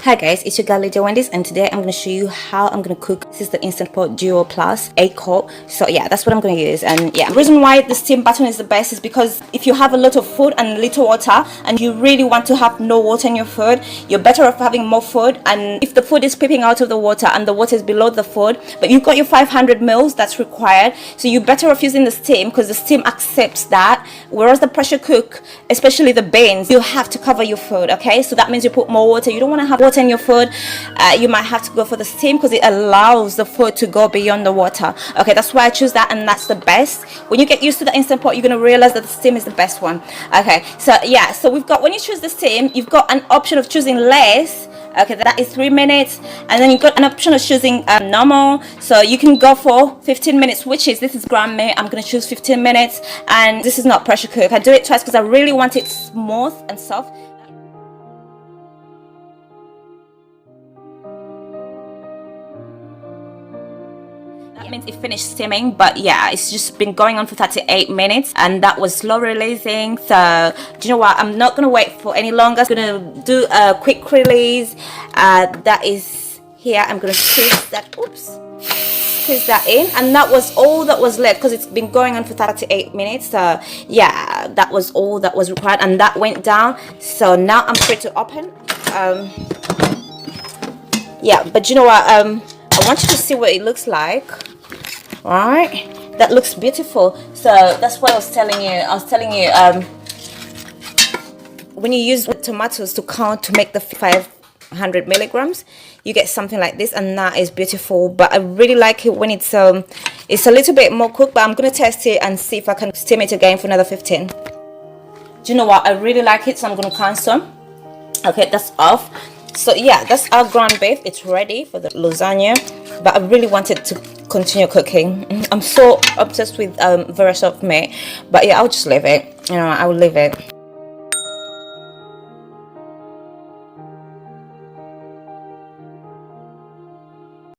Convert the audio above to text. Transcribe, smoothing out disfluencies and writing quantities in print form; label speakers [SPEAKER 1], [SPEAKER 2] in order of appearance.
[SPEAKER 1] Hi guys, it's your girl Lydia Wendy's, and today I'm going to show you how I'm going to cook. This is the Instant Pot Duo Plus 8 quart. So yeah, that's what I'm going to use. And yeah, the reason why the steam button is the best is because if you have a lot of food and little water and you really want to have no water in your food, you're better off having more food. And if the food is peeping out of the water and the water is below the food, but you've got your 500 mils that's required, so you're better off using the steam because the steam accepts that, whereas the pressure cook, especially the beans, you have to cover your food. Okay, so that means you put more water. You don't want to have water in your food. You might have to go for the steam because it allows the food to go beyond the water. Okay, that's why I choose that, and that's the best. When you get used to the Instant Pot, you're going to realize that the steam is the best one. Okay, so yeah, so we've got, when you choose the steam, you've got an option of choosing less. Okay, that is 3 minutes, and then you've got an option of choosing normal, so you can go for 15 minutes, which is, this is ground meat, I'm going to choose 15 minutes, and this is not pressure cook. I do it twice because I really want it smooth and soft. That means it finished steaming, but yeah, it's just been going on for 38 minutes, and that was slow releasing. So do you know what, I'm not gonna wait for any longer. I'm gonna do a quick release. That is here. I'm gonna squeeze that, squeeze that in, and that was all that was left because it's been going on for 38 minutes. So yeah, that was all that was required, and that went down. So now I'm free to open. Yeah, but you know what, I want you to see what it looks like. All right, that looks beautiful. So that's what I was telling you. When you use tomatoes to count to make the 500 milligrams, you get something like this, and that is beautiful. But I really like it when it's a little bit more cooked. But I'm gonna test it and see if I can steam it again for another 15. Do you know what, I really like it, so I'm gonna count some. Okay, that's off. So yeah, that's our ground beef. It's ready for the lasagna, but I really wanted to continue cooking. I'm so obsessed with very soft meat, but yeah, I'll just leave it. You know, I will leave it.